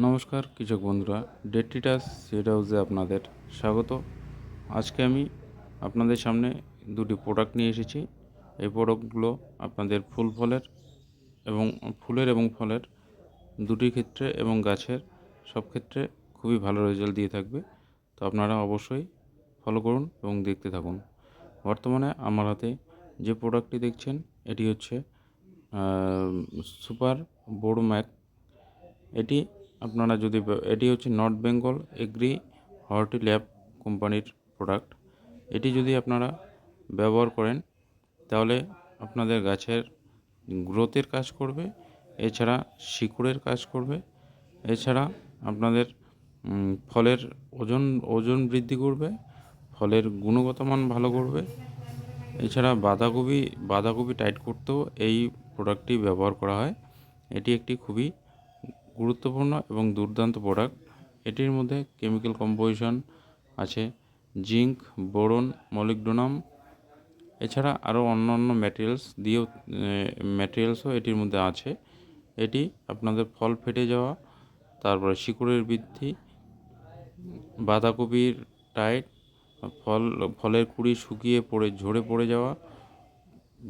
নমস্কার কৃষক বন্ধুরা, ডেট্রিটাস সিড হাউসে আপনাদের স্বাগত। আজকে আমি আপনাদের সামনে দুটি প্রোডাক্ট নিয়ে এসেছি। এই প্রোডাক্টগুলো আপনাদের ফুলের এবং ফলের দুটি ক্ষেত্রে এবং গাছের সব ক্ষেত্রে খুবই ভালো রেজাল্ট দিয়ে থাকবে। তো আপনারা অবশ্যই ফলো করুন এবং দেখতে থাকুন। বর্তমানে আমার হাতে যে প্রোডাক্টটি দেখছেন এটি হচ্ছে সুপার বোরো ম্যাক। এটি হচ্ছে north Bengal agri horti lab কোম্পানির প্রোডাক্ট। এটি যদি আপনারা ব্যবহার করেন তাহলে আপনাদের গাছের গ্রোথের কাজ করবে, এছাড়া শিকড়ের কাজ করবে, এছাড়া আপনাদের ফলের ওজন বৃদ্ধি করবে, ফলের গুণগত মান ভালো করবে। এছাড়া বাঁধাকপি টাইট করতেও এই প্রোডাক্টটি ব্যবহার করা হয়। এটি একটি খুবই গুরুত্বপূর্ণ এবং দুর্দান্ত প্রোডাক্ট। এটির মধ্যে কেমিক্যাল কম্পোজিশন আছে জিঙ্ক, বোরন, মলিবডেনাম, এছাড়া আরও অন্যান্য ম্যাটেরিয়ালসও এটির মধ্যে আছে। এটি আপনাদের ফল ফেটে যাওয়া, তারপরে শিকড়ের বৃদ্ধি, বাঁধাকপির টাইট, ফলের কুঁড়ি শুকিয়ে ঝরে পড়ে যাওয়া,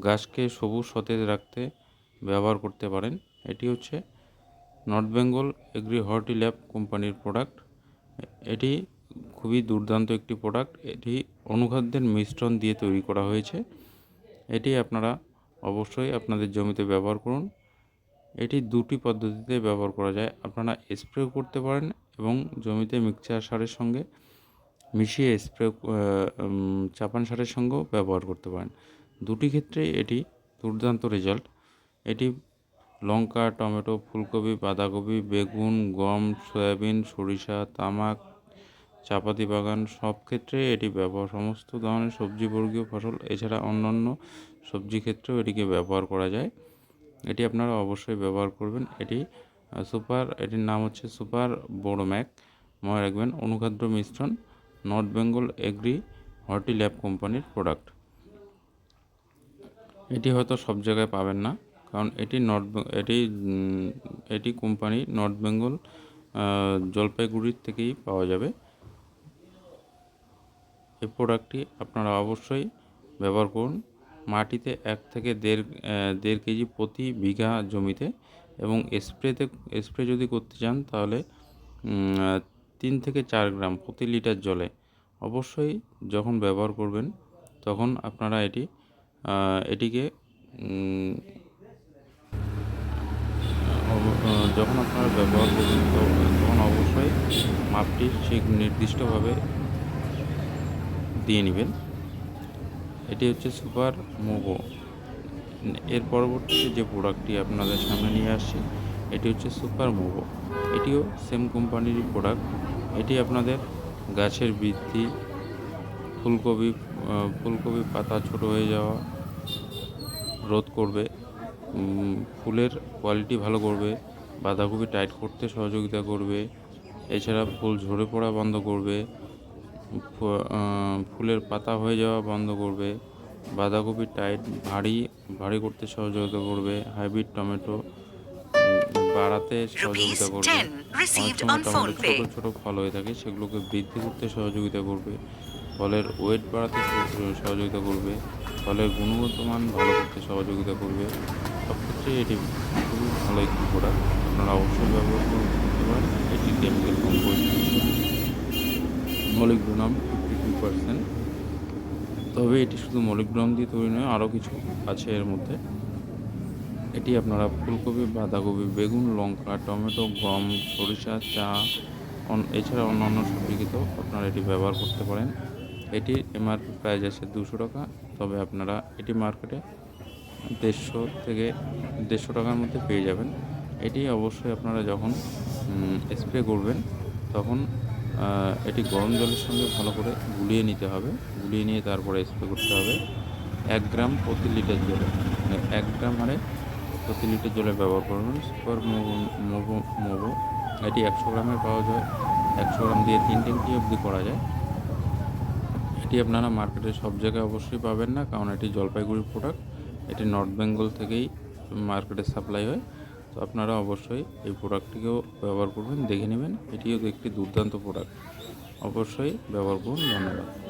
গাছকে সবুজ সতেজ রাখতে ব্যবহার করতে পারেন। এটি হচ্ছে north Bengal agri horti lab কোম্পানির প্রোডাক্ট। এটি খুবই দুর্দান্ত একটি প্রোডাক্ট। এটি অনুখাদ্যের মিশ্রণ দিয়ে তৈরি করা হয়েছে। এটি আপনারা অবশ্যই আপনাদের জমিতে ব্যবহার করুন। এটি দুটি পদ্ধতিতে ব্যবহার করা যায়। আপনারা স্প্রে করতে পারেন এবং জমিতে মিক্সচার সারের সঙ্গে মিশিয়ে চাপান সারের সঙ্গেও ব্যবহার করতে পারেন। দুটি ক্ষেত্রেই এটি দুর্দান্ত রেজাল্ট। এটি লঙ্কা, টমেটো, ফুলকপি, বাঁধাকপি, বেগুন, গম, সয়াবিন, সরিষা, তামাক, চাপাতি বাগান সব ক্ষেত্রে এটি সমস্ত ধরনের সবজিবর্গীয় ফসল এছাড়া অন্যান্য সবজি ক্ষেত্রেও এটিকে ব্যবহার করা যায়। এটি আপনারা অবশ্যই ব্যবহার করবেন। এটির নাম হচ্ছে সুপার বোরো ম্যাক। মনে রাখবেন, অনুখাদ্য মিশ্রণ, north Bengal agri horti lab কোম্পানির প্রোডাক্ট। এটি হয়তো সব জায়গায় পাবেন না, কারণ এটি কোম্পানি নর্থ বেঙ্গল জলপাইগুড়ির থেকেই পাওয়া যাবে। এই প্রোডাক্টটি আপনারা অবশ্যই ব্যবহার করুন মাটিতে 1 থেকে দেড় কেজি প্রতি বিঘা জমিতে, এবং স্প্রে যদি করতে চান তাহলে 3 থেকে 4 গ্রাম প্রতি লিটার জলে। অবশ্যই যখন ব্যবহার করবেন তখন আপনারা এটিকে ব্যবহার করবেন তখন অবশ্যই মাপটি ঠিক নির্দিষ্টভাবে দিয়ে নেবেন। এটি হচ্ছে সুপার মোভো। এর পরবর্তীতে যে প্রোডাক্টটি আপনাদের সামনে নিয়ে আসছি এটি হচ্ছে সুপার মোভো। এটিও সেম কোম্পানিরই প্রোডাক্ট। এটি আপনাদের গাছের বৃদ্ধি, ফুলকপি পাতা ছোট হয়ে যাওয়া রোধ করবে, ফুলের কোয়ালিটি ভালো করবে, বাঁধাকপি টাইট করতে সহযোগিতা করবে, এছাড়া ফুল ঝরে পড়া বন্ধ করবে, ফুলের পাতা হয়ে যাওয়া বন্ধ করবে, বাঁধাকপি টাইট ভারী করতে সহযোগিতা করবে, হাইব্রিড টমেটো বাড়াতে সহযোগিতা করবে। অনেক সময় টমেটো ছোট ফল হয়ে থাকে, সেগুলোকে বৃদ্ধি করতে সহযোগিতা করবে, ফলের ওয়েট বাড়াতে সহযোগিতা করবে, ফলের গুণগত মান ভালো করতে সহযোগিতা করবে। সব ক্ষেত্রে এটি খুবই ভালো একটি প্রোডাক্ট। আপনারা অবশ্যই ব্যবহার করতে পারেন। এটি কেমিক্যাল কম্পোজিশন মলিবডেনাম 52%। তবে এটি শুধু মলিবডেনাম দিয়ে তৈরি নয়, আরও কিছু আছে এর মধ্যে। এটি আপনারা ফুলকপি, বাঁধাকপি, বেগুন, লঙ্কা, টমেটো, গম, সরিষা, চা এছাড়া অন্যান্য সবজিতেও আপনারা এটি ব্যবহার করতে পারেন। এটির এমআরপি প্রাইস আছে 200 টাকা। তবে আপনারা এটি মার্কেটে 150 টাকার মধ্যে পেয়ে যাবেন। এটি অবশ্যই আপনারা যখন স্প্রে করবেন তখন এটি গরম জলের সঙ্গে ভালো করে গুলিয়ে নিতে হবে। গুলিয়ে নিয়ে তারপরে স্প্রে করতে হবে 1 গ্রাম প্রতি লিটার জলে, 1 গ্রাম হারে প্রতি লিটার জলে ব্যবহার করবেন। সুপার মোভো এটি 100 গ্রামের পাওয়া যায়। 100 গ্রাম দিয়ে 3 ট্যাঙ্কি অবধি করা যায়। এটি আপনারা মার্কেটে সব জায়গায় অবশ্যই পাবেন না, কারণ এটি জলপাইগুড়ির প্রোডাক্ট। এটি নর্থ বেঙ্গল থেকেই মার্কেটে সাপ্লাই হয়। তো তো আপনারা অবশ্যই এই প্রোডাক্টটিকেও ব্যবহার করবেন, দেখে নেবেন। এটিও একটি দুর্দান্ত প্রোডাক্ট, অবশ্যই ব্যবহার করুন। ধন্যবাদ।